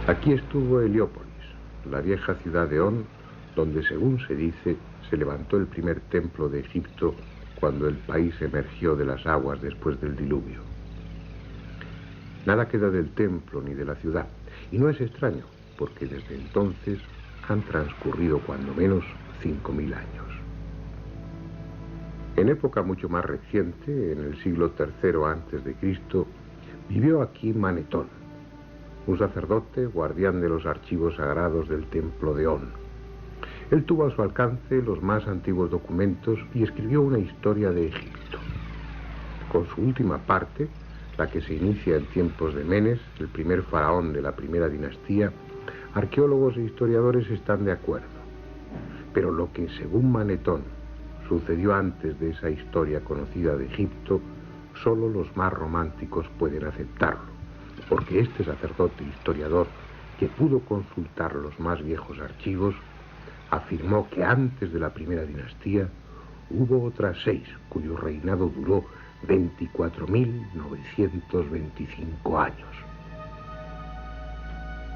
Aquí estuvo Heliópolis, la vieja ciudad de On, donde, según se dice, se levantó el primer templo de Egipto cuando el país emergió de las aguas después del diluvio. Nada queda del templo ni de la ciudad, y no es extraño, porque desde entonces han transcurrido cuando menos 5000 años. En época mucho más reciente, en el siglo III a.C., vivió aquí Manetón, un sacerdote guardián de los archivos sagrados del templo de On. Él tuvo a su alcance los más antiguos documentos y escribió una historia de Egipto. Con su última parte, la que se inicia en tiempos de Menes, el primer faraón de la primera dinastía, arqueólogos e historiadores están de acuerdo. Pero lo que, según Manetón, sucedió antes de esa historia conocida de Egipto, solo los más románticos pueden aceptarlo, porque este sacerdote historiador, que pudo consultar los más viejos archivos, afirmó que antes de la primera dinastía hubo otras 6, cuyo reinado duró 24.925 años.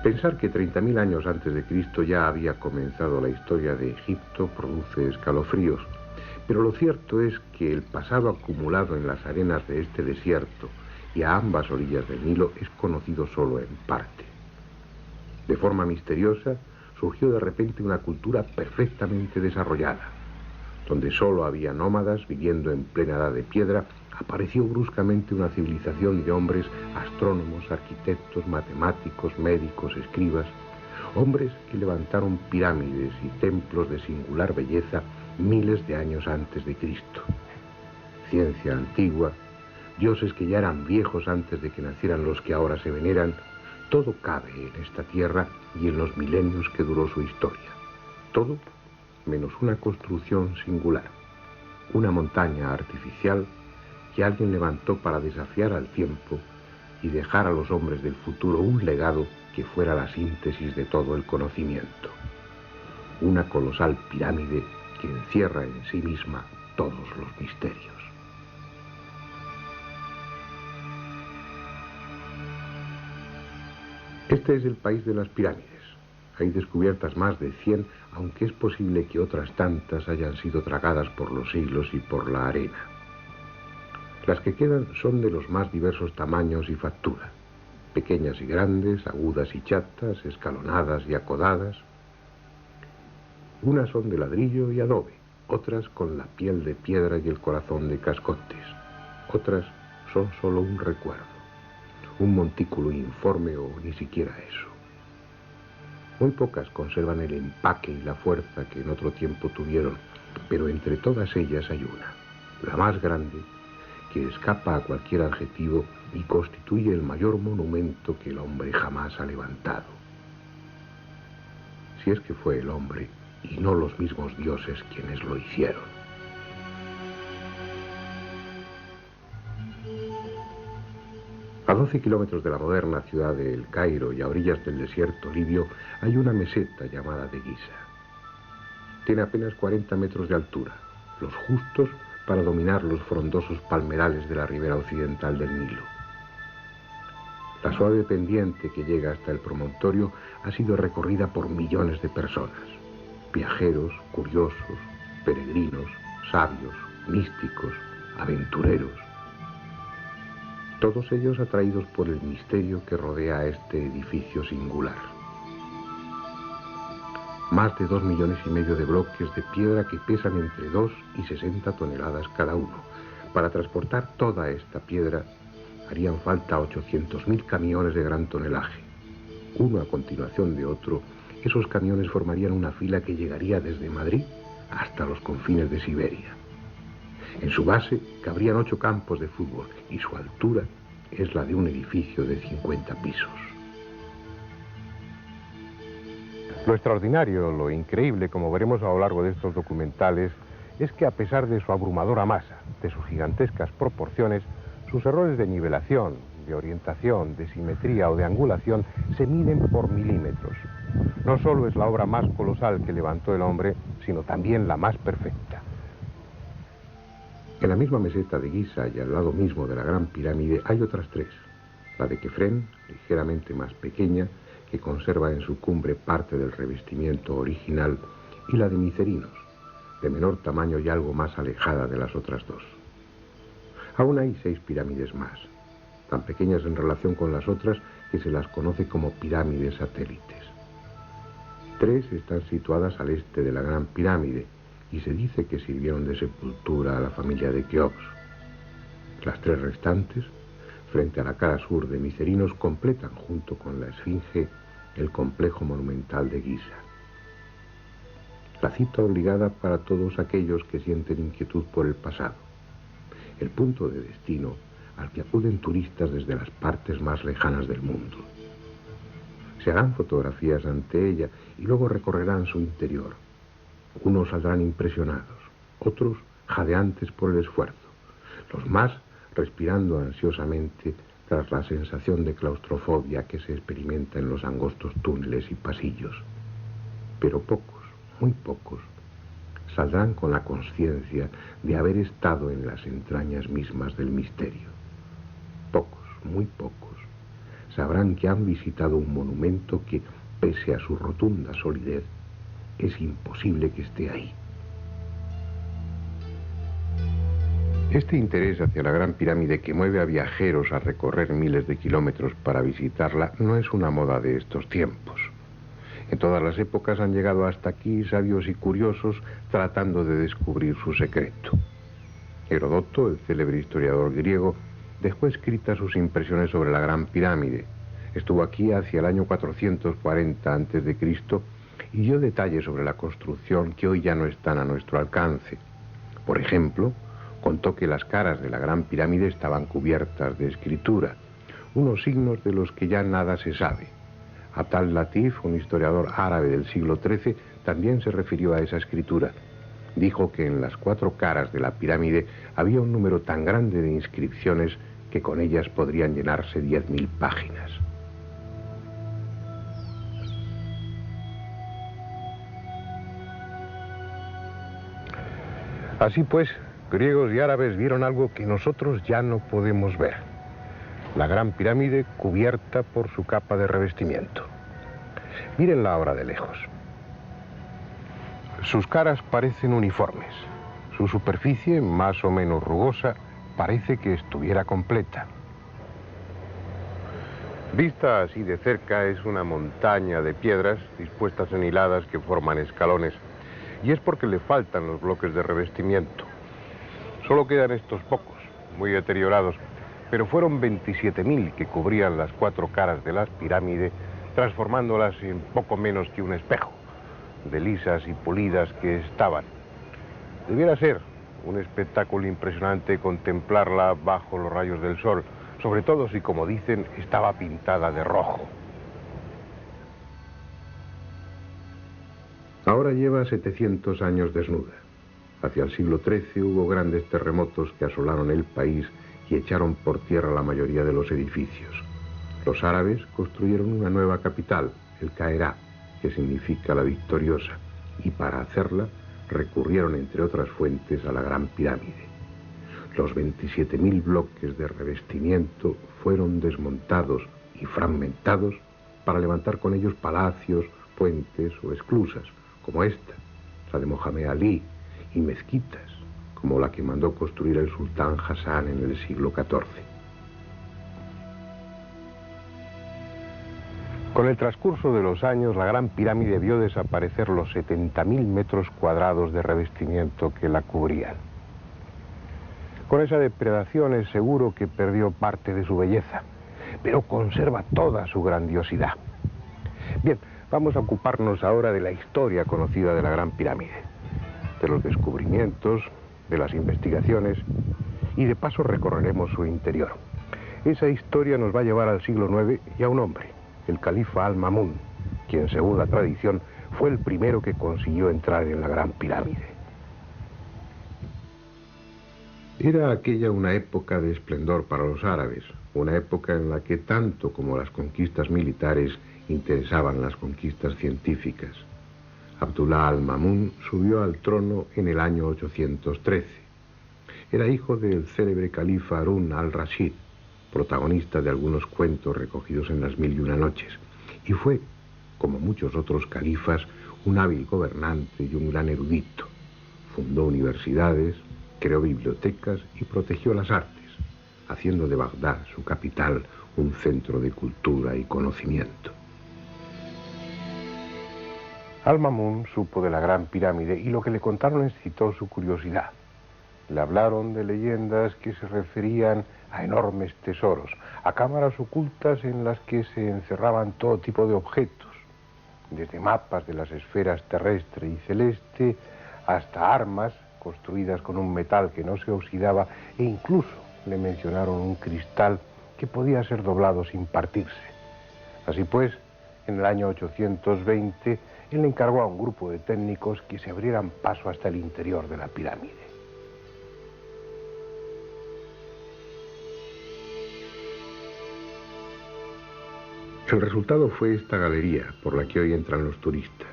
Pensar que 30.000 años antes de Cristo ya había comenzado la historia de Egipto produce escalofríos, pero lo cierto es que el pasado acumulado en las arenas de este desierto y a ambas orillas del Nilo es conocido solo en parte. De forma misteriosa, surgió de repente una cultura perfectamente desarrollada. Donde solo había nómadas viviendo en plena edad de piedra, apareció bruscamente una civilización de hombres astrónomos, arquitectos, matemáticos, médicos, escribas, hombres que levantaron pirámides y templos de singular belleza miles de años antes de Cristo. Ciencia antigua, dioses que ya eran viejos antes de que nacieran los que ahora se veneran, todo cabe en esta tierra y en los milenios que duró su historia. Todo menos una construcción singular, una montaña artificial que alguien levantó para desafiar al tiempo y dejar a los hombres del futuro un legado que fuera la síntesis de todo el conocimiento. Una colosal pirámide que encierra en sí misma todos los misterios. Este es el país de las pirámides. Hay descubiertas más de 100, aunque es posible que otras tantas hayan sido tragadas por los siglos y por la arena. Las que quedan son de los más diversos tamaños y factura, pequeñas y grandes, agudas y chatas, escalonadas y acodadas. Unas son de ladrillo y adobe, otras con la piel de piedra y el corazón de cascotes. Otras son solo un recuerdo, un montículo informe o ni siquiera eso. Muy pocas conservan el empaque y la fuerza que en otro tiempo tuvieron, pero entre todas ellas hay una, la más grande, que escapa a cualquier adjetivo y constituye el mayor monumento que el hombre jamás ha levantado. Si es que fue el hombre y no los mismos dioses quienes lo hicieron. A 12 kilómetros de la moderna ciudad de El Cairo y a orillas del desierto libio hay una meseta llamada de Giza. Tiene apenas 40 metros de altura, los justos para dominar los frondosos palmerales de la ribera occidental del Nilo. La suave pendiente que llega hasta el promontorio ha sido recorrida por millones de personas, viajeros, curiosos, peregrinos, sabios, místicos, aventureros. Todos ellos atraídos por el misterio que rodea a este edificio singular. Más de 2,5 millones de bloques de piedra que pesan entre 2 y 60 toneladas cada uno. Para transportar toda esta piedra harían falta 800.000 camiones de gran tonelaje. Uno a continuación de otro, esos camiones formarían una fila que llegaría desde Madrid hasta los confines de Siberia. En su base cabrían 8 campos de fútbol y su altura es la de un edificio de 50 pisos. Lo extraordinario, lo increíble, como veremos a lo largo de estos documentales, es que a pesar de su abrumadora masa, de sus gigantescas proporciones, sus errores de nivelación, de orientación, de simetría o de angulación se miden por milímetros. No solo es la obra más colosal que levantó el hombre, sino también la más perfecta. En la misma meseta de Giza y al lado mismo de la Gran Pirámide hay otras 3. La de Kefren, ligeramente más pequeña, que conserva en su cumbre parte del revestimiento original, y la de Micerinos, de menor tamaño y algo más alejada de las otras dos. Aún hay 6 pirámides más, tan pequeñas en relación con las otras que se las conoce como pirámides satélites. 3 están situadas al este de la Gran Pirámide y se dice que sirvieron de sepultura a la familia de Keops. Las 3 restantes, frente a la cara sur de Micerinos, completan junto con la Esfinge el complejo monumental de Giza. La cita obligada para todos aquellos que sienten inquietud por el pasado, el punto de destino al que acuden turistas desde las partes más lejanas del mundo. Se harán fotografías ante ella y luego recorrerán su interior. Unos saldrán impresionados, otros jadeantes por el esfuerzo, los más respirando ansiosamente tras la sensación de claustrofobia que se experimenta en los angostos túneles y pasillos. Pero pocos, muy pocos, saldrán con la conciencia de haber estado en las entrañas mismas del misterio. Pocos, muy pocos, sabrán que han visitado un monumento que, pese a su rotunda solidez, es imposible que esté ahí. Este interés hacia la Gran Pirámide, que mueve a viajeros a recorrer miles de kilómetros para visitarla, no es una moda de estos tiempos. En todas las épocas han llegado hasta aquí sabios y curiosos tratando de descubrir su secreto. Heródoto, el célebre historiador griego, dejó escritas sus impresiones sobre la Gran Pirámide. Estuvo aquí hacia el año 440 a.C. y dio detalles sobre la construcción que hoy ya no están a nuestro alcance. Por ejemplo, contó que las caras de la Gran Pirámide estaban cubiertas de escritura, unos signos de los que ya nada se sabe. Abd al-Latif, un historiador árabe del siglo XIII, también se refirió a esa escritura. Dijo que en las 4 caras de la pirámide había un número tan grande de inscripciones que con ellas podrían llenarse 10.000 páginas. Así pues, griegos y árabes vieron algo que nosotros ya no podemos ver: la Gran Pirámide cubierta por su capa de revestimiento. Mírenla ahora de lejos. Sus caras parecen uniformes. Su superficie, más o menos rugosa, parece que estuviera completa. Vista así de cerca, es una montaña de piedras dispuestas en hiladas que forman escalones, y es porque le faltan los bloques de revestimiento. Solo quedan estos pocos, muy deteriorados, pero fueron 27.000 que cubrían las 4 caras de la pirámide, transformándolas en poco menos que un espejo, de lisas y pulidas que estaban. Debiera ser un espectáculo impresionante contemplarla bajo los rayos del sol, sobre todo si, como dicen, estaba pintada de rojo. Ahora lleva 700 años desnuda. Hacia el siglo XIII hubo grandes terremotos que asolaron el país y echaron por tierra la mayoría de los edificios. Los árabes construyeron una nueva capital, el Cairá, que significa la victoriosa, y para hacerla recurrieron, entre otras fuentes, a la Gran Pirámide. Los 27.000 bloques de revestimiento fueron desmontados y fragmentados para levantar con ellos palacios, puentes o esclusas, como esta, la de Mohamed Ali, y mezquitas, como la que mandó construir el sultán Hassan en el siglo XIV. Con el transcurso de los años, la Gran Pirámide vio desaparecer los 70.000 metros cuadrados de revestimiento que la cubrían. Con esa depredación es seguro que perdió parte de su belleza, pero conserva toda su grandiosidad. Bien, vamos a ocuparnos ahora de la historia conocida de la Gran Pirámide, de los descubrimientos, de las investigaciones, y de paso recorreremos su interior. Esa historia nos va a llevar al siglo IX y a un hombre, el califa Al-Ma'mún, quien, según la tradición, fue el primero que consiguió entrar en la Gran Pirámide. Era aquella una época de esplendor para los árabes, una época en la que tanto como las conquistas militares interesaban las conquistas científicas. Abdullah al-Ma'mún subió al trono en el año 813. Era hijo del célebre califa Harún al-Rashid, protagonista de algunos cuentos recogidos en las Mil y una noches, y fue, como muchos otros califas, un hábil gobernante y un gran erudito. Fundó universidades, creó bibliotecas y protegió las artes, haciendo de Bagdad, su capital, un centro de cultura y conocimiento. Al-Ma'mún supo de la Gran Pirámide y lo que le contaron excitó su curiosidad. Le hablaron de leyendas que se referían a enormes tesoros, a cámaras ocultas en las que se encerraban todo tipo de objetos, desde mapas de las esferas terrestre y celeste hasta armas construidas con un metal que no se oxidaba, e incluso le mencionaron un cristal que podía ser doblado sin partirse. Así pues, en el año 820, él encargó a un grupo de técnicos que se abrieran paso hasta el interior de la pirámide. El resultado fue esta galería por la que hoy entran los turistas.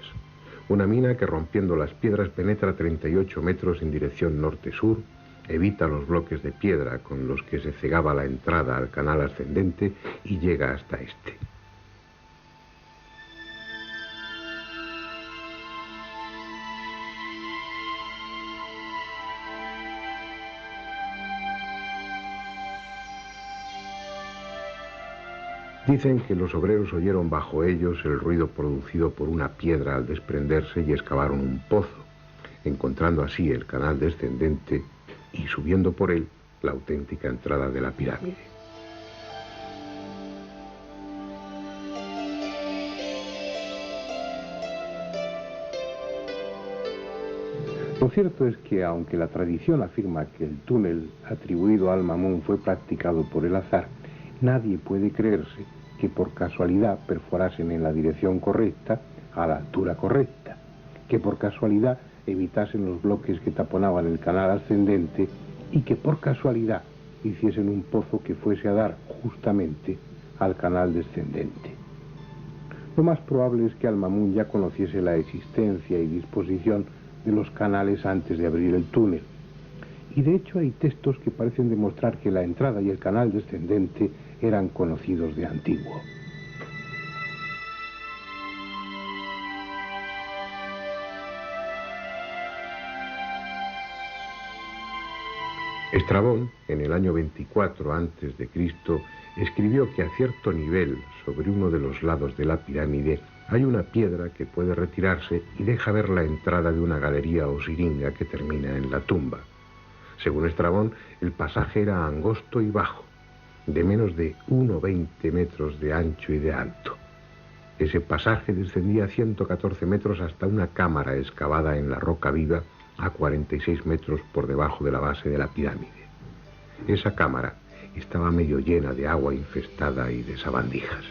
Una mina que, rompiendo las piedras, penetra 38 metros en dirección norte-sur, evita los bloques de piedra con los que se cegaba la entrada al canal ascendente y llega hasta este. Dicen que los obreros oyeron bajo ellos el ruido producido por una piedra al desprenderse y excavaron un pozo, encontrando así el canal descendente y subiendo por él la auténtica entrada de la pirámide. Lo cierto es que, aunque la tradición afirma que el túnel atribuido a Al-Ma'mún fue practicado por el azar, nadie puede creerse que por casualidad perforasen en la dirección correcta, a la altura correcta, que por casualidad evitasen los bloques que taponaban el canal ascendente y que por casualidad hiciesen un pozo que fuese a dar justamente al canal descendente. Lo más probable es que Al-Ma'mún ya conociese la existencia y disposición de los canales antes de abrir el túnel. Y de hecho hay textos que parecen demostrar que la entrada y el canal descendente eran conocidos de antiguo. Estrabón, en el año 24 a.C., escribió que a cierto nivel, sobre uno de los lados de la pirámide, hay una piedra que puede retirarse y deja ver la entrada de una galería o siringa que termina en la tumba. Según Estrabón, el pasaje era angosto y bajo, de menos de 1,20 metros de ancho y de alto. Ese pasaje descendía 114 metros hasta una cámara excavada en la roca viva a 46 metros por debajo de la base de la pirámide. Esa cámara estaba medio llena de agua infestada y de sabandijas.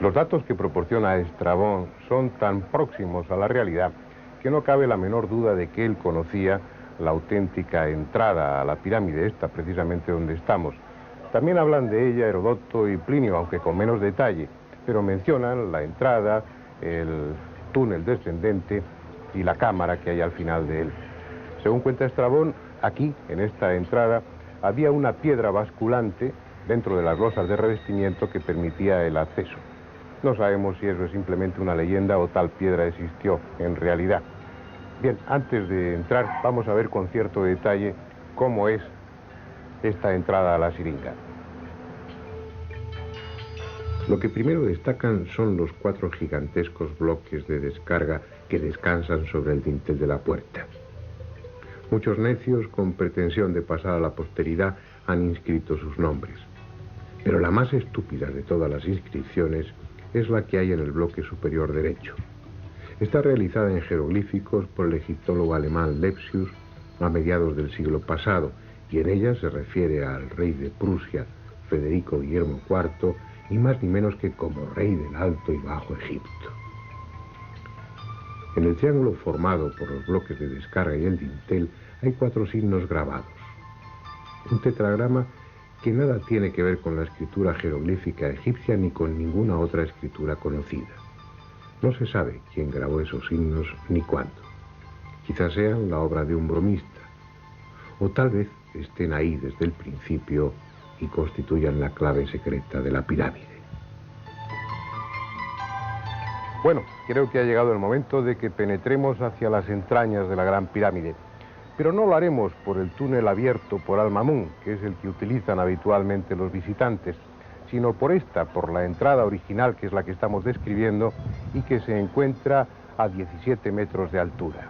Los datos que proporciona Estrabón son tan próximos a la realidad que no cabe la menor duda de que él conocía la auténtica entrada a la pirámide, esta precisamente donde estamos. También hablan de ella Heródoto y Plinio, aunque con menos detalle, pero mencionan la entrada, el túnel descendente y la cámara que hay al final de él. Según cuenta Estrabón, aquí, en esta entrada, había una piedra basculante dentro de las losas de revestimiento que permitía el acceso. No sabemos si eso es simplemente una leyenda o tal piedra existió en realidad. Bien, antes de entrar, vamos a ver con cierto detalle cómo es esta entrada a la siringa. Lo que primero destacan son los 4 gigantescos bloques de descarga que descansan sobre el dintel de la puerta. Muchos necios, con pretensión de pasar a la posteridad, han inscrito sus nombres. Pero la más estúpida de todas las inscripciones es la que hay en el bloque superior derecho. Está realizada en jeroglíficos por el egiptólogo alemán Lepsius a mediados del siglo pasado, y en ella se refiere al rey de Prusia, Federico Guillermo IV, ni más ni menos que como rey del Alto y Bajo Egipto. En el triángulo formado por los bloques de descarga y el dintel hay 4 signos grabados. Un tetragrama que nada tiene que ver con la escritura jeroglífica egipcia ni con ninguna otra escritura conocida. No se sabe quién grabó esos signos ni cuándo. Quizás sean la obra de un bromista, o tal vez estén ahí desde el principio y constituyan la clave secreta de la pirámide. Bueno, creo que ha llegado el momento de que penetremos hacia las entrañas de la Gran Pirámide. Pero no lo haremos por el túnel abierto por Al-Mamun, que es el que utilizan habitualmente los visitantes, sino por la entrada original, que es la que estamos describiendo y que se encuentra a 17 metros de altura.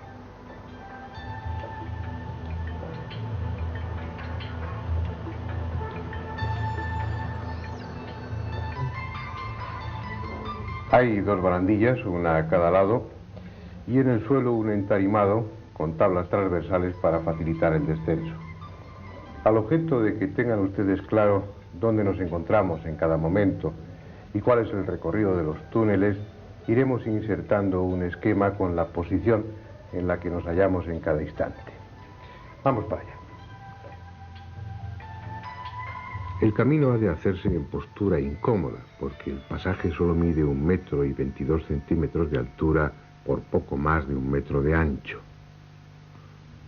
Hay dos barandillas, una a cada lado, y en el suelo un entarimado con tablas transversales para facilitar el descenso. Al objeto de que tengan ustedes claro dónde nos encontramos en cada momento y cuál es el recorrido de los túneles, iremos insertando un esquema con la posición en la que nos hallamos en cada instante. Vamos para allá. El camino ha de hacerse en postura incómoda, porque el pasaje solo mide 1,22 metros de altura por poco más de 1 metro de ancho.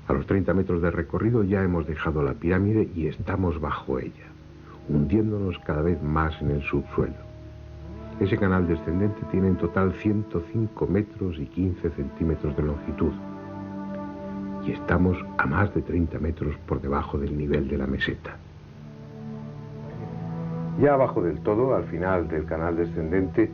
A los 30 metros de recorrido ya hemos dejado la pirámide y estamos bajo ella, hundiéndonos cada vez más en el subsuelo. Ese canal descendente tiene en total 105 metros y 15 centímetros de longitud. Y estamos a más de 30 metros por debajo del nivel de la meseta. Ya abajo del todo, al final del canal descendente,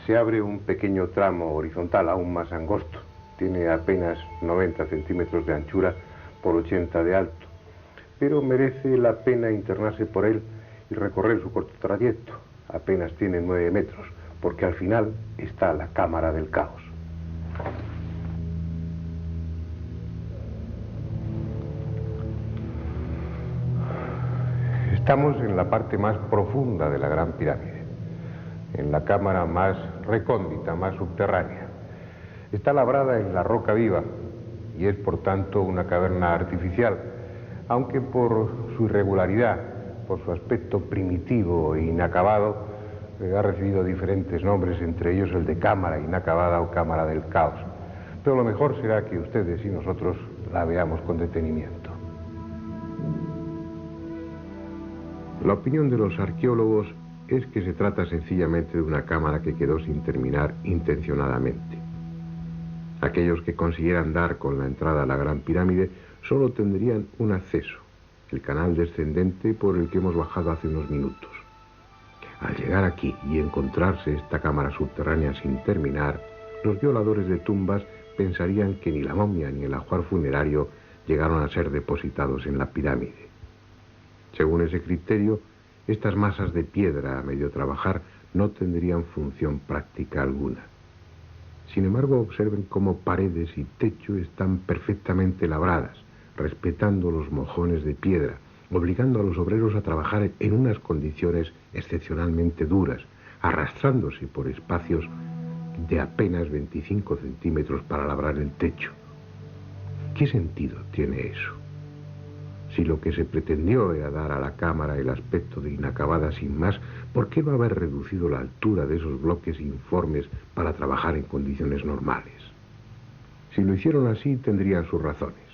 se abre un pequeño tramo horizontal aún más angosto. Tiene apenas 90 centímetros de anchura por 80 de alto, pero merece la pena internarse por él y recorrer su corto trayecto. Apenas tiene 9 metros, porque al final está la cámara del caos. Estamos en la parte más profunda de la Gran Pirámide, en la cámara más recóndita, más subterránea. Está labrada en la roca viva y es por tanto una caverna artificial, aunque por su irregularidad, por su aspecto primitivo e inacabado, ha recibido diferentes nombres, entre ellos el de cámara inacabada o cámara del caos. Pero lo mejor será que ustedes y nosotros la veamos con detenimiento. La opinión de los arqueólogos es que se trata sencillamente de una cámara que quedó sin terminar intencionadamente. Aquellos que consiguieran dar con la entrada a la Gran Pirámide solo tendrían un acceso, el canal descendente por el que hemos bajado hace unos minutos. Al llegar aquí y encontrarse esta cámara subterránea sin terminar, los violadores de tumbas pensarían que ni la momia ni el ajuar funerario llegaron a ser depositados en la pirámide. Según ese criterio, estas masas de piedra a medio trabajar no tendrían función práctica alguna. Sin embargo, observen cómo paredes y techo están perfectamente labradas, respetando los mojones de piedra, obligando a los obreros a trabajar en unas condiciones excepcionalmente duras, arrastrándose por espacios de apenas 25 centímetros para labrar el techo. ¿Qué sentido tiene eso? Si lo que se pretendió era dar a la cámara el aspecto de inacabada sin más, ¿por qué no haber reducido la altura de esos bloques informes para trabajar en condiciones normales? Si lo hicieron así, tendrían sus razones,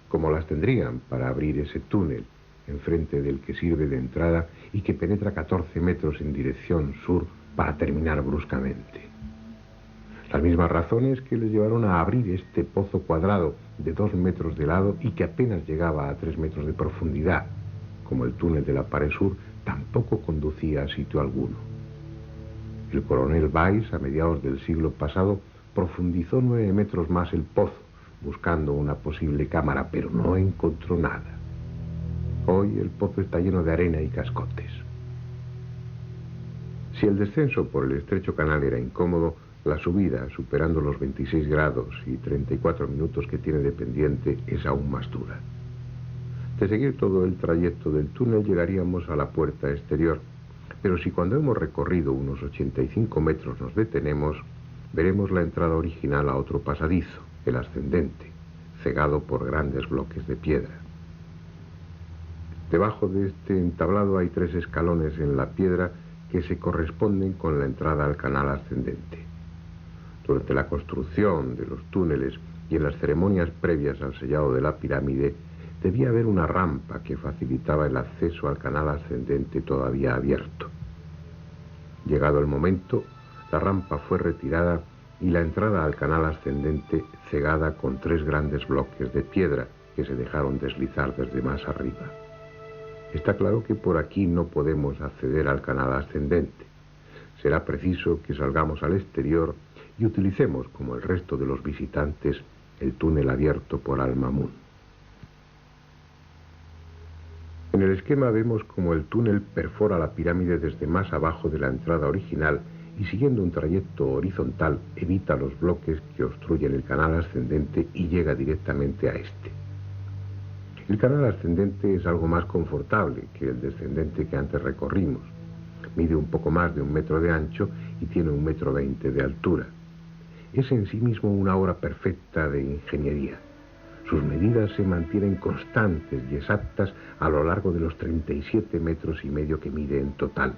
como las tendrían para abrir ese túnel enfrente del que sirve de entrada y que penetra 14 metros en dirección sur para terminar bruscamente. Las mismas razones que les llevaron a abrir este pozo cuadrado de 2 metros de lado y que apenas llegaba a 3 metros de profundidad, como el túnel de la pared sur, tampoco conducía a sitio alguno. El coronel Weiss, a mediados del siglo pasado, profundizó 9 metros más el pozo, buscando una posible cámara, pero no encontró nada. Hoy el pozo está lleno de arena y cascotes. Si el descenso por el estrecho canal era incómodo, la subida, superando los 26 grados y 34 minutos que tiene de pendiente, es aún más dura. De seguir todo el trayecto del túnel llegaríamos a la puerta exterior, pero si cuando hemos recorrido unos 85 metros nos detenemos, veremos la entrada original a otro pasadizo, el ascendente, cegado por grandes bloques de piedra. Debajo de este entablado hay 3 escalones en la piedra que se corresponden con la entrada al canal ascendente. Durante la construcción de los túneles y en las ceremonias previas al sellado de la pirámide, debía haber una rampa que facilitaba el acceso al canal ascendente todavía abierto. Llegado el momento, esta rampa fue retirada y la entrada al canal ascendente cegada con 3 grandes bloques de piedra que se dejaron deslizar desde más arriba. Está claro que por aquí no podemos acceder al canal ascendente. Será preciso que salgamos al exterior y utilicemos, como el resto de los visitantes, el túnel abierto por Al-Mamun. En el esquema vemos como el túnel perfora la pirámide desde más abajo de la entrada original y, siguiendo un trayecto horizontal, evita los bloques que obstruyen el canal ascendente y llega directamente a este. El canal ascendente es algo más confortable que el descendente que antes recorrimos. Mide un poco más de 1 metro de ancho y tiene 1,20 m de altura. Es en sí mismo una obra perfecta de ingeniería. Sus medidas se mantienen constantes y exactas a lo largo de los 37,5 metros que mide en total.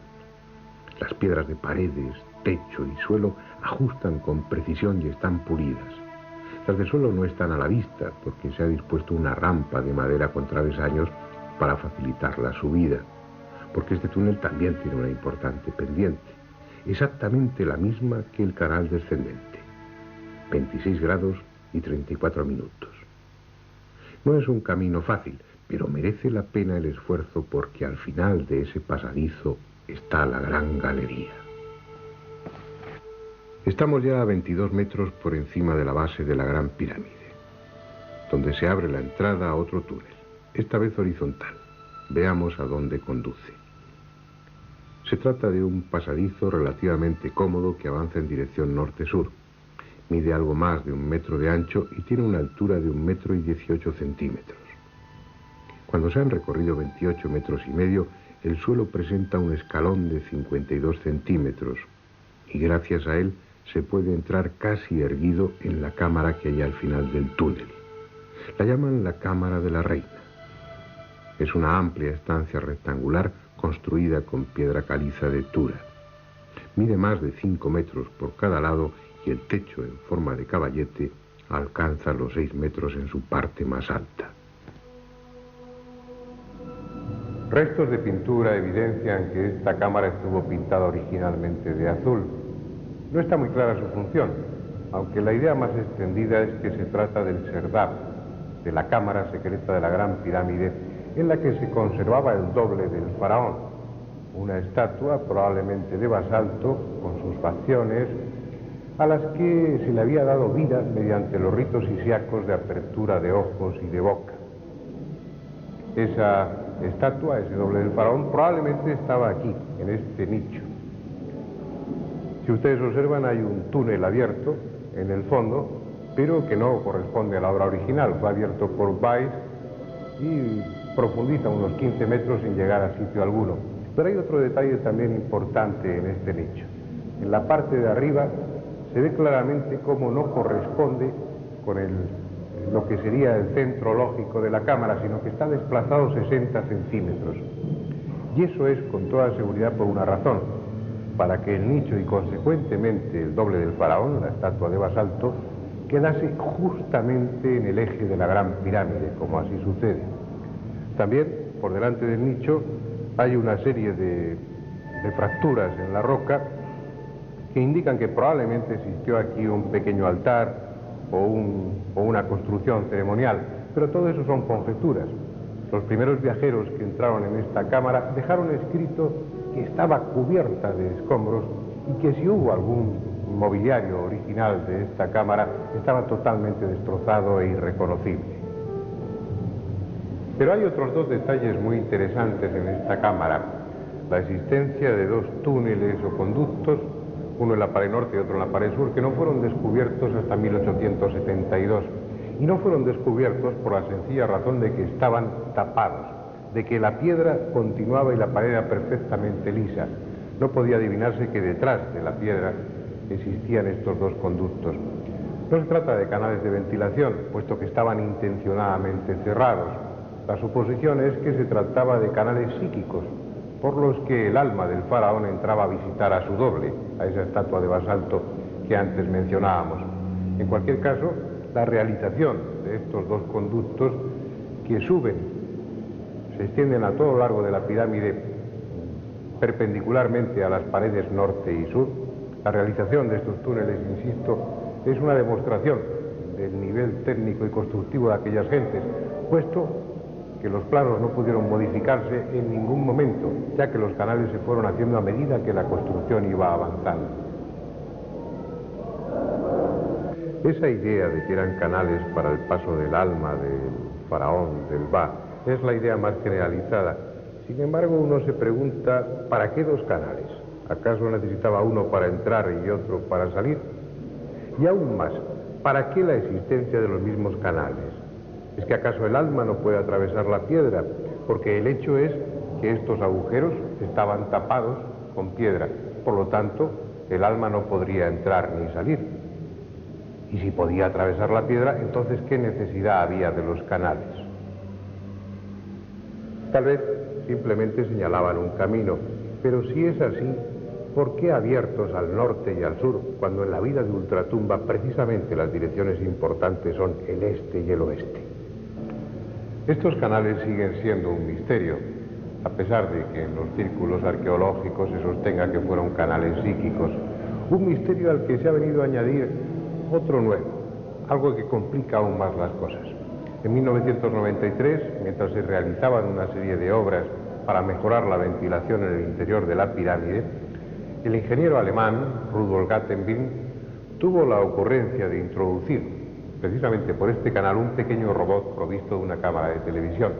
Las piedras de paredes, techo y suelo ajustan con precisión y están pulidas. Las del suelo no están a la vista porque se ha dispuesto una rampa de madera con travesaños para facilitar la subida, porque este túnel también tiene una importante pendiente, exactamente la misma que el canal descendente, 26 grados y 34 minutos. No es un camino fácil, pero merece la pena el esfuerzo porque al final de ese pasadizo está la gran galería. Estamos ya a 22 metros por encima de la base de la Gran Pirámide, donde se abre la entrada a otro túnel, esta vez horizontal. Veamos a dónde conduce. Se trata de un pasadizo relativamente cómodo que avanza en dirección norte-sur. Mide algo más de 1 metro de ancho y tiene una altura de 1,18 m. Cuando se han recorrido 28,5 metros, el suelo presenta un escalón de 52 centímetros y gracias a él se puede entrar casi erguido en la cámara que hay al final del túnel. La llaman la Cámara de la Reina. Es una amplia estancia rectangular construida con piedra caliza de Tura. Mide más de 5 metros por cada lado y el techo en forma de caballete alcanza los 6 metros en su parte más alta. Restos de pintura evidencian que esta cámara estuvo pintada originalmente de azul. No está muy clara su función, aunque la idea más extendida es que se trata del serdab, de la cámara secreta de la Gran Pirámide, en la que se conservaba el doble del faraón, una estatua probablemente de basalto, con sus facciones, a las que se le había dado vida mediante los ritos isíacos de apertura de ojos y de boca. Esa estatua, ese doble del faraón, probablemente estaba aquí, en este nicho. Si ustedes observan, hay un túnel abierto en el fondo, pero que no corresponde a la obra original. Fue abierto por Weiss y profundiza unos 15 metros sin llegar a sitio alguno. Pero hay otro detalle también importante en este nicho. En la parte de arriba se ve claramente cómo no corresponde con lo que sería el centro lógico de la cámara, sino que está desplazado 60 centímetros. Y eso es con toda seguridad por una razón: para que el nicho y consecuentemente el doble del faraón, la estatua de basalto, quedase justamente en el eje de la Gran Pirámide, como así sucede. También, por delante del nicho, hay una serie de fracturas en la roca que indican que probablemente existió aquí un pequeño altar o una construcción ceremonial, pero todo eso son conjeturas. Los primeros viajeros que entraron en esta cámara dejaron escrito que estaba cubierta de escombros y que si hubo algún mobiliario original de esta cámara estaba totalmente destrozado e irreconocible. Pero hay otros 2 detalles muy interesantes en esta cámara: la existencia de 2 túneles o conductos, uno en la pared norte y otro en la pared sur, que no fueron descubiertos hasta 1872. Y no fueron descubiertos por la sencilla razón de que estaban tapados, de que la piedra continuaba y la pared era perfectamente lisa. No podía adivinarse que detrás de la piedra existían estos 2 conductos. No se trata de canales de ventilación, puesto que estaban intencionadamente cerrados. La suposición es que se trataba de canales psíquicos, por los que el alma del faraón entraba a visitar a su doble, a esa estatua de basalto que antes mencionábamos. En cualquier caso, la realización de estos 2 conductos que suben, se extienden a todo lo largo de la pirámide perpendicularmente a las paredes norte y sur, La realización de estos túneles, insisto, es una demostración del nivel técnico y constructivo de aquellas gentes, puesto que los planos no pudieron modificarse en ningún momento, ya que los canales se fueron haciendo a medida que la construcción iba avanzando. Esa idea de que eran canales para el paso del alma del faraón, del Ba, es la idea más generalizada. Sin embargo, uno se pregunta, ¿para qué dos canales? ¿Acaso necesitaba uno para entrar y otro para salir? Y aún más, ¿para qué la existencia de los mismos canales? ¿Es que acaso el alma no puede atravesar la piedra? Porque el hecho es que estos agujeros estaban tapados con piedra. Por lo tanto, el alma no podría entrar ni salir. Y si podía atravesar la piedra, entonces ¿qué necesidad había de los canales? Tal vez simplemente señalaban un camino, pero si es así, ¿por qué abiertos al norte y al sur, cuando en la vida de ultratumba precisamente las direcciones importantes son el este y el oeste? Estos canales siguen siendo un misterio, a pesar de que en los círculos arqueológicos se sostenga que fueron canales psíquicos. Un misterio al que se ha venido a añadir otro nuevo, algo que complica aún más las cosas. En 1993, mientras se realizaban una serie de obras para mejorar la ventilación en el interior de la pirámide, el ingeniero alemán Rudolf Gattenbing tuvo la ocurrencia de introducir precisamente por este canal un pequeño robot provisto de una cámara de televisión.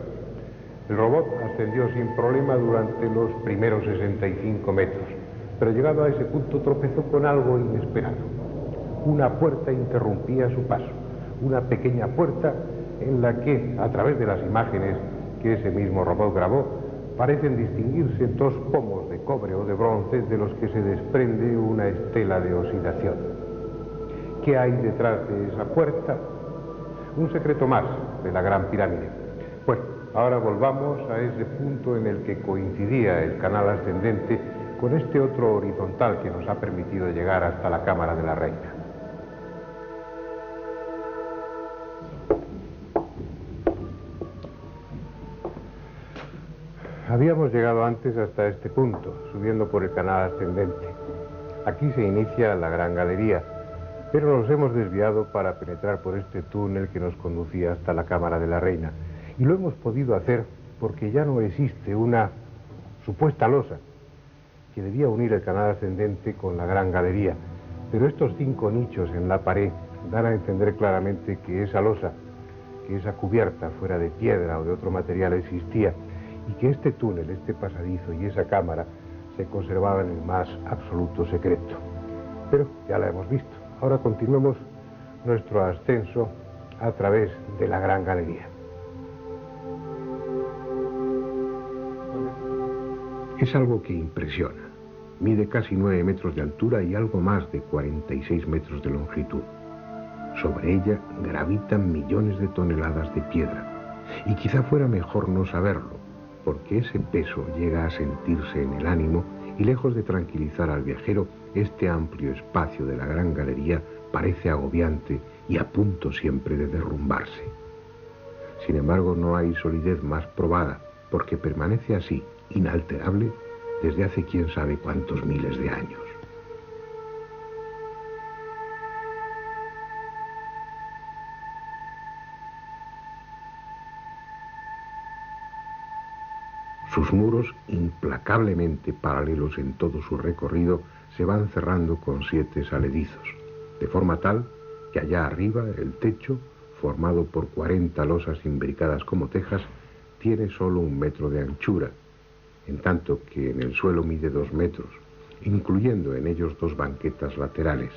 El robot ascendió sin problema durante los primeros 65 metros, pero llegado a ese punto tropezó con algo inesperado. Una puerta interrumpía su paso, una pequeña puerta en la que, a través de las imágenes que ese mismo robot grabó, parecen distinguirse dos pomos de cobre o de bronce de los que se desprende una estela de oxidación. ¿Qué hay detrás de esa puerta? Un secreto más de la Gran Pirámide. Bueno, ahora volvamos a ese punto en el que coincidía el canal ascendente con este otro horizontal que nos ha permitido llegar hasta la Cámara de la Reina. Habíamos llegado antes hasta este punto, subiendo por el canal ascendente. Aquí se inicia la gran galería, pero nos hemos desviado para penetrar por este túnel que nos conducía hasta la Cámara de la Reina. Y lo hemos podido hacer porque ya no existe una supuesta losa que debía unir el canal ascendente con la gran galería. Pero estos 5 nichos en la pared dan a entender claramente que esa losa, que esa cubierta fuera de piedra o de otro material existía, y que este túnel, este pasadizo y esa cámara se conservaban en el más absoluto secreto. Pero ya la hemos visto. Ahora continuemos nuestro ascenso a través de la gran galería. Es algo que impresiona. Mide casi 9 metros de altura y algo más de 46 metros de longitud. Sobre ella gravitan millones de toneladas de piedra. Y quizá fuera mejor no saberlo, porque ese peso llega a sentirse en el ánimo y lejos de tranquilizar al viajero, este amplio espacio de la gran galería parece agobiante y a punto siempre de derrumbarse. Sin embargo, no hay solidez más probada, porque permanece así, inalterable, desde hace quién sabe cuántos miles de años. Sus muros, implacablemente paralelos en todo su recorrido, se van cerrando con 7 saledizos, de forma tal que allá arriba el techo, formado por 40 losas imbricadas como tejas, tiene solo 1 metro de anchura, en tanto que en el suelo mide 2 metros, incluyendo en ellos 2 banquetas laterales.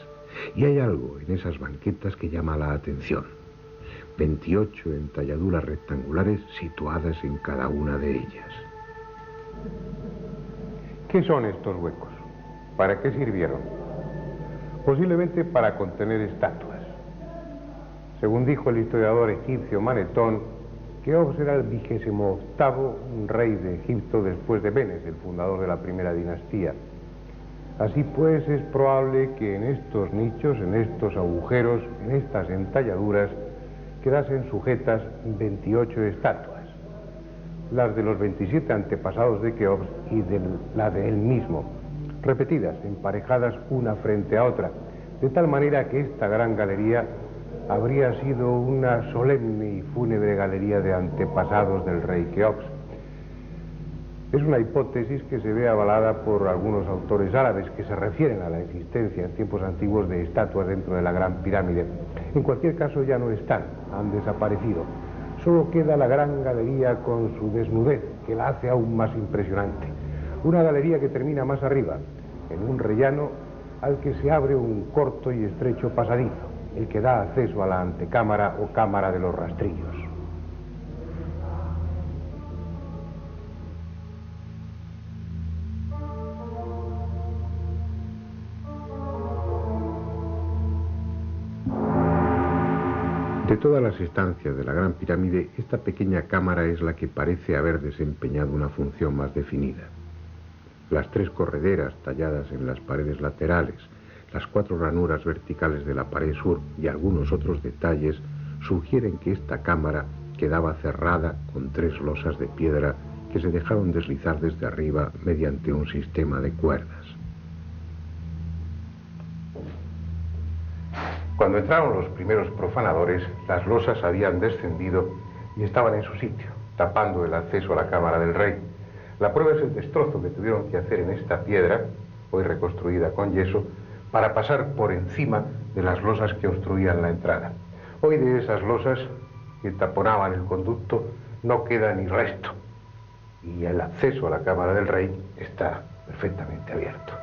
Y hay algo en esas banquetas que llama la atención: 28 entalladuras rectangulares situadas en cada una de ellas. ¿Qué son estos huecos? ¿Para qué sirvieron? Posiblemente para contener estatuas. Según dijo el historiador egipcio Manetón, Keops era el 28º rey de Egipto después de Menes, el fundador de la primera dinastía. Así pues, es probable que en estos nichos, en estos agujeros, en estas entalladuras, quedasen sujetas 28 estatuas, las de los 27 antepasados de Keops y la de él mismo, repetidas, emparejadas una frente a otra, de tal manera que esta gran galería habría sido una solemne y fúnebre galería de antepasados del rey Keops. Es una hipótesis que se ve avalada por algunos autores árabes que se refieren a la existencia en tiempos antiguos de estatuas dentro de la Gran Pirámide. En cualquier caso ya no están, han desaparecido. Solo queda la gran galería con su desnudez, que la hace aún más impresionante. Una galería que termina más arriba, en un rellano al que se abre un corto y estrecho pasadizo, el que da acceso a la antecámara o cámara de los rastrillos. De todas las estancias de la Gran Pirámide, esta pequeña cámara es la que parece haber desempeñado una función más definida. Las 3 correderas talladas en las paredes laterales, las 4 ranuras verticales de la pared sur y algunos otros detalles sugieren que esta cámara quedaba cerrada con 3 losas de piedra que se dejaron deslizar desde arriba mediante un sistema de cuerdas. Cuando entraron los primeros profanadores, las losas habían descendido y estaban en su sitio, tapando el acceso a la cámara del rey. La prueba es el destrozo que tuvieron que hacer en esta piedra, hoy reconstruida con yeso, para pasar por encima de las losas que obstruían la entrada. Hoy de esas losas que taponaban el conducto no queda ni resto, y el acceso a la cámara del rey está perfectamente abierto.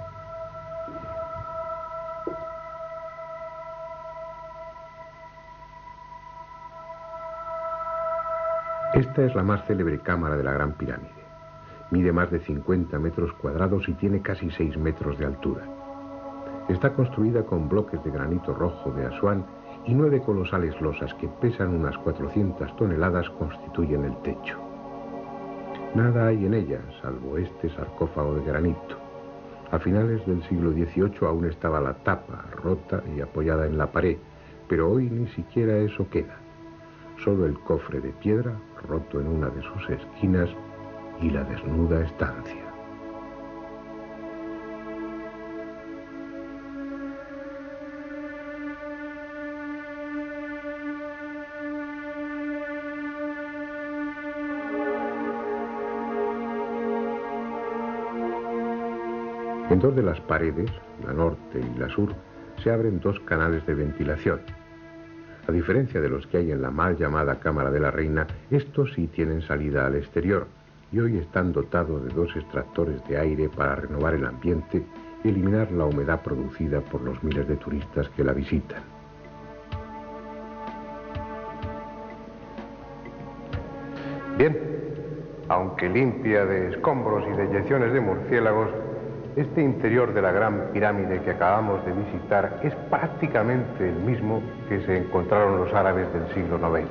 Esta es la más célebre cámara de la Gran Pirámide. Mide más de 50 metros cuadrados y tiene casi 6 metros de altura. Está construida con bloques de granito rojo de Asuán y 9 colosales losas que pesan unas 400 toneladas constituyen el techo. Nada hay en ella, salvo este sarcófago de granito. A finales del siglo XVIII aún estaba la tapa rota y apoyada en la pared, pero hoy ni siquiera eso queda. Solo el cofre de piedra, roto en una de sus esquinas, y la desnuda estancia. En 2 de las paredes, la norte y la sur, se abren 2 canales de ventilación. A diferencia de los que hay en la mal llamada Cámara de la Reina, estos sí tienen salida al exterior y hoy están dotados de 2 extractores de aire para renovar el ambiente y eliminar la humedad producida por los miles de turistas que la visitan. Bien, aunque limpia de escombros y de eyecciones de murciélagos, este interior de la Gran Pirámide que acabamos de visitar es prácticamente el mismo que se encontraron los árabes del siglo IX.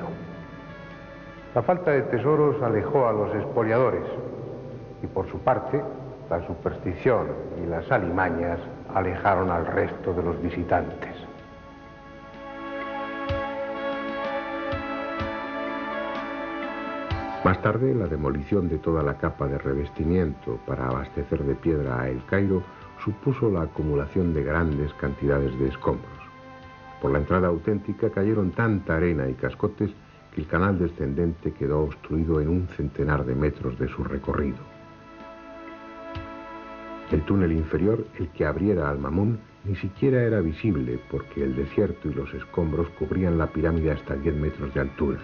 La falta de tesoros alejó a los expoliadores y, por su parte, la superstición y las alimañas alejaron al resto de los visitantes. Más tarde, la demolición de toda la capa de revestimiento para abastecer de piedra a El Cairo supuso la acumulación de grandes cantidades de escombros. Por la entrada auténtica cayeron tanta arena y cascotes que el canal descendente quedó obstruido en un centenar de metros de su recorrido. El túnel inferior, el que abriera al Mamún, ni siquiera era visible porque el desierto y los escombros cubrían la pirámide hasta 10 metros de altura.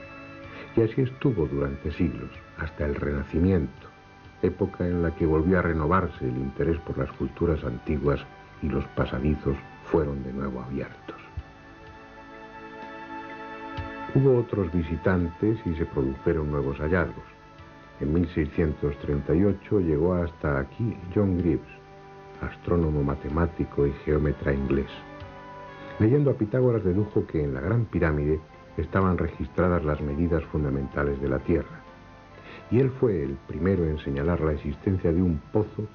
Y así estuvo durante siglos, hasta el Renacimiento, época en la que volvió a renovarse el interés por las culturas antiguas y los pasadizos fueron de nuevo abiertos. Hubo otros visitantes y se produjeron nuevos hallazgos. En 1638 llegó hasta aquí John Greaves, astrónomo matemático y geómetra inglés. Leyendo a Pitágoras dedujo que en la Gran Pirámide estaban registradas las medidas fundamentales de la Tierra. Y él fue el primero en señalar la existencia de un pozo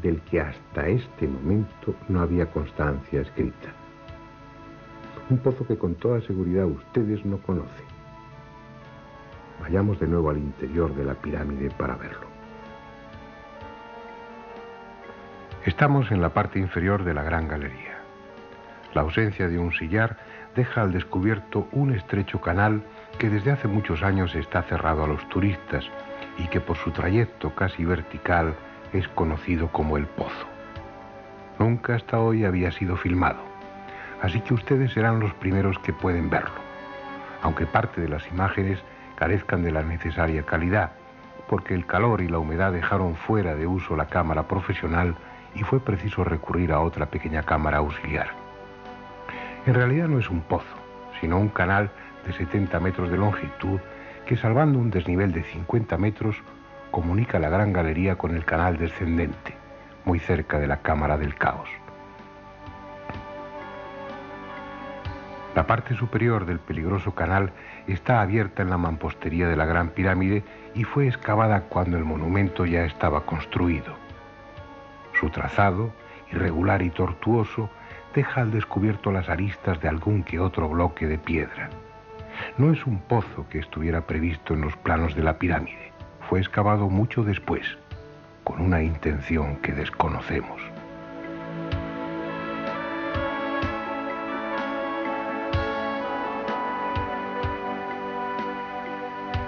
del que hasta este momento no había constancia escrita. Un pozo que con toda seguridad ustedes no conocen. Vayamos de nuevo al interior de la pirámide para verlo. Estamos en la parte inferior de la Gran Galería. La ausencia de un sillar deja al descubierto un estrecho canal que desde hace muchos años está cerrado a los turistas y que por su trayecto casi vertical es conocido como el Pozo. Nunca hasta hoy había sido filmado, así que ustedes serán los primeros que pueden verlo, aunque parte de las imágenes carezcan de la necesaria calidad, porque el calor y la humedad dejaron fuera de uso la cámara profesional y fue preciso recurrir a otra pequeña cámara auxiliar. En realidad no es un pozo, sino un canal de 70 metros de longitud que, salvando un desnivel de 50 metros, comunica la Gran Galería con el canal descendente, muy cerca de la Cámara del Caos. La parte superior del peligroso canal está abierta en la mampostería de la Gran Pirámide y fue excavada cuando el monumento ya estaba construido. Su trazado, irregular y tortuoso, deja al descubierto las aristas de algún que otro bloque de piedra. No es un pozo que estuviera previsto en los planos de la pirámide. Fue excavado mucho después, con una intención que desconocemos.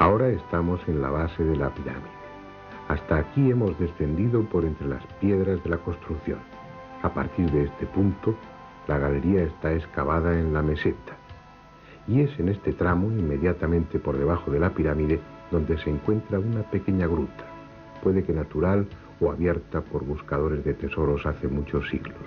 Ahora estamos en la base de la pirámide. Hasta aquí hemos descendido por entre las piedras de la construcción. A partir de este punto, la galería está excavada en la meseta. Y es en este tramo, inmediatamente por debajo de la pirámide, donde se encuentra una pequeña gruta, puede que natural o abierta por buscadores de tesoros hace muchos siglos.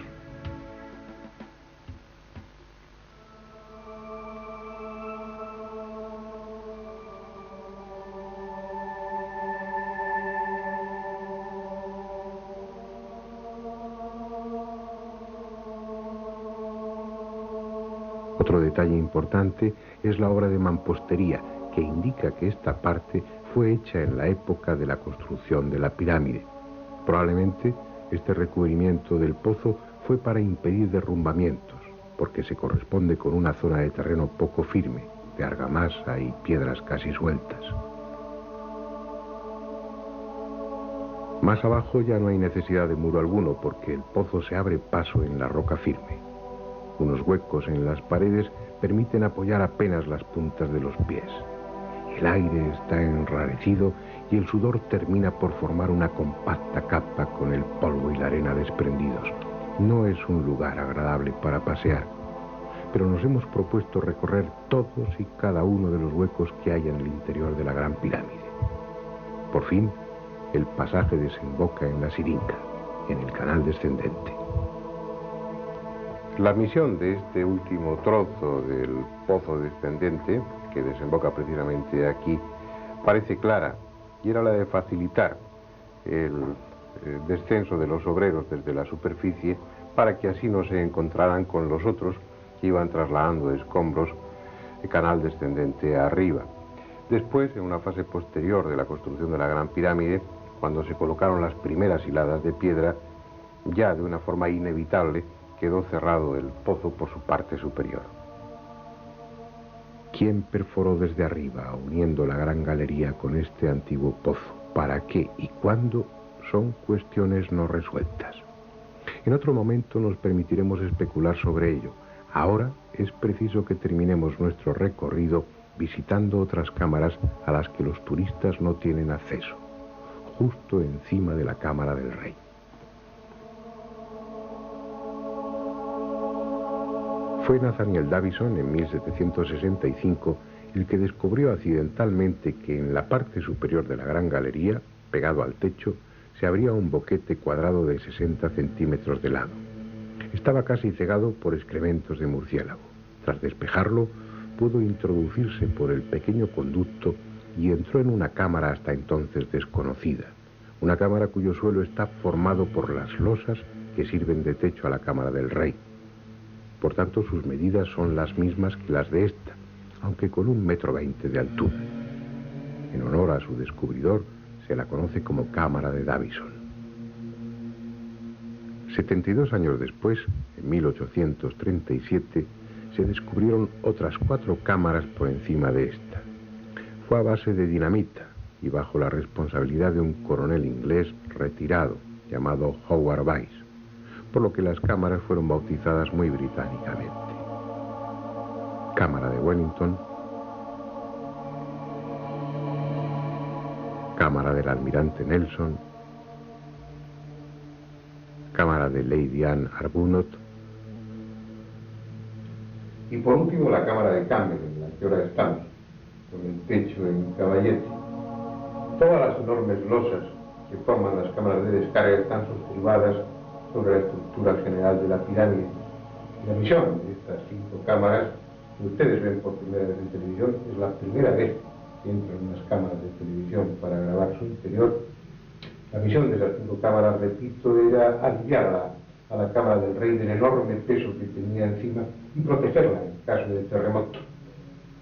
Otro detalle importante es la obra de mampostería, que indica que esta parte fue hecha en la época de la construcción de la pirámide. Probablemente este recubrimiento del pozo fue para impedir derrumbamientos, porque se corresponde con una zona de terreno poco firme, de argamasa y piedras casi sueltas. Más abajo ya no hay necesidad de muro alguno, porque el pozo se abre paso en la roca firme. Unos huecos en las paredes permiten apoyar apenas las puntas de los pies. El aire está enrarecido y el sudor termina por formar una compacta capa con el polvo y la arena desprendidos. No es un lugar agradable para pasear, pero nos hemos propuesto recorrer todos y cada uno de los huecos que hay en el interior de la Gran Pirámide. Por fin, el pasaje desemboca en la Siringa, en el canal descendente. La misión de este último trozo del pozo descendente, que desemboca precisamente aquí, parece clara, y era la de facilitar el descenso de los obreros desde la superficie para que así no se encontraran con los otros que iban trasladando escombros el canal descendente arriba. Después, en una fase posterior de la construcción de la Gran Pirámide, cuando se colocaron las primeras hiladas de piedra, ya de una forma inevitable quedó cerrado el pozo por su parte superior. ¿Quién perforó desde arriba, uniendo la Gran Galería con este antiguo pozo? ¿Para qué y cuándo? Son cuestiones no resueltas. En otro momento nos permitiremos especular sobre ello. Ahora es preciso que terminemos nuestro recorrido visitando otras cámaras a las que los turistas no tienen acceso, justo encima de la Cámara del Rey. Fue Nathaniel Davison, en 1765, el que descubrió accidentalmente que en la parte superior de la Gran Galería, pegado al techo, se abría un boquete cuadrado de 60 centímetros de lado. Estaba casi cegado por excrementos de murciélago. Tras despejarlo, pudo introducirse por el pequeño conducto y entró en una cámara hasta entonces desconocida. Una cámara cuyo suelo está formado por las losas que sirven de techo a la Cámara del Rey. Por tanto, sus medidas son las mismas que las de esta, aunque con 1,20 m de altura. En honor a su descubridor, se la conoce como Cámara de Davison. 72 años después, en 1837, se descubrieron otras 4 cámaras por encima de esta. Fue a base de dinamita y bajo la responsabilidad de un coronel inglés retirado llamado Howard Weiss. por lo que las cámaras fueron bautizadas muy británicamente. Cámara de Wellington, Cámara del Almirante Nelson, Cámara de Lady Anne Arbuthnot y por último la Cámara de Camber, en la que ahora estamos, con el techo en caballete. Todas las enormes losas que forman las cámaras de descarga están sostenidas sobre la estructura general de la pirámide. La misión de estas 5 cámaras, que ustedes ven por primera vez en televisión, es la primera vez que entran unas cámaras de televisión para grabar su interior. La misión de esas 5 cámaras, repito, era aliviar a la cámara del rey del enorme peso que tenía encima y protegerla en caso de terremoto.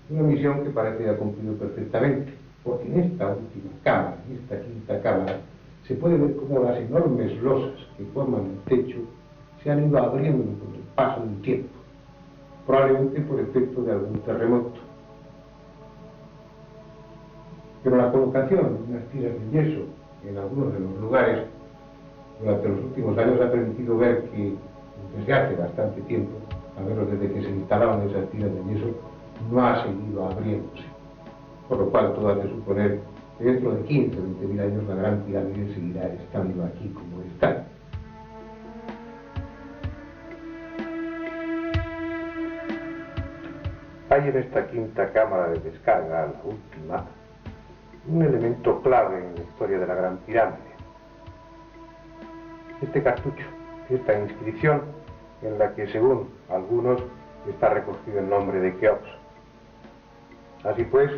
Una misión que parece haber cumplido perfectamente, porque en esta última cámara, en esta 5ª cámara, se puede ver cómo las enormes losas que forman el techo se han ido abriendo con el paso del tiempo, probablemente por efecto de algún terremoto. Pero la colocación de unas tiras de yeso en algunos de los lugares durante los últimos años ha permitido ver que desde hace bastante tiempo, a menos desde que se instalaron esas tiras de yeso, no ha seguido abriéndose. Por lo cual todo hace suponer que dentro de 15 o 20.000 años la Gran Pirámide seguirá estando aquí como está. Hay en esta 5ª cámara de descarga, la última, un elemento clave en la historia de la Gran Pirámide. Este cartucho, esta inscripción en la que, según algunos, está recogido el nombre de Keops. Así pues,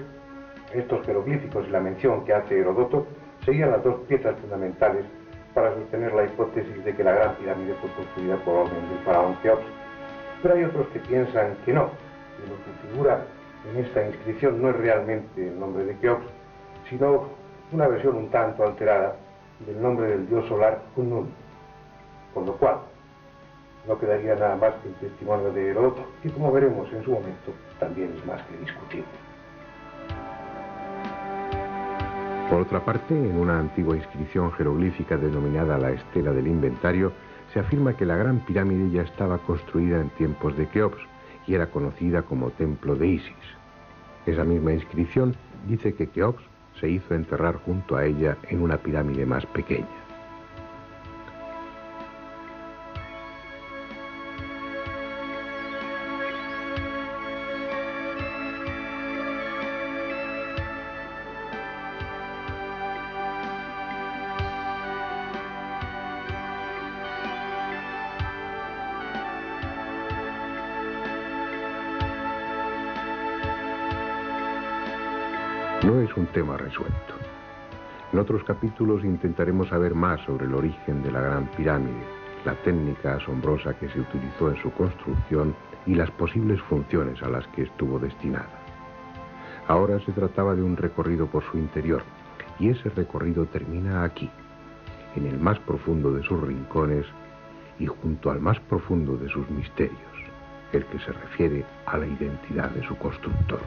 estos jeroglíficos y la mención que hace Heródoto serían las 2 piezas fundamentales para sostener la hipótesis de que la Gran Pirámide fue construida por orden del faraón Keops. Pero hay otros que piensan que no, que lo que figura en esta inscripción no es realmente el nombre de Keops, sino una versión un tanto alterada del nombre del dios solar Khnum, con lo cual no quedaría nada más que el testimonio de Heródoto, que como veremos en su momento también es más que discutible. Por otra parte, en una antigua inscripción jeroglífica denominada la Estela del Inventario, se afirma que la Gran Pirámide ya estaba construida en tiempos de Keops y era conocida como Templo de Isis. Esa misma inscripción dice que Keops se hizo enterrar junto a ella en una pirámide más pequeña. No es un tema resuelto. En otros capítulos intentaremos saber más sobre el origen de la Gran Pirámide, la técnica asombrosa que se utilizó en su construcción y las posibles funciones a las que estuvo destinada. Ahora se trataba de un recorrido por su interior, y ese recorrido termina aquí, en el más profundo de sus rincones y junto al más profundo de sus misterios, el que se refiere a la identidad de su constructor.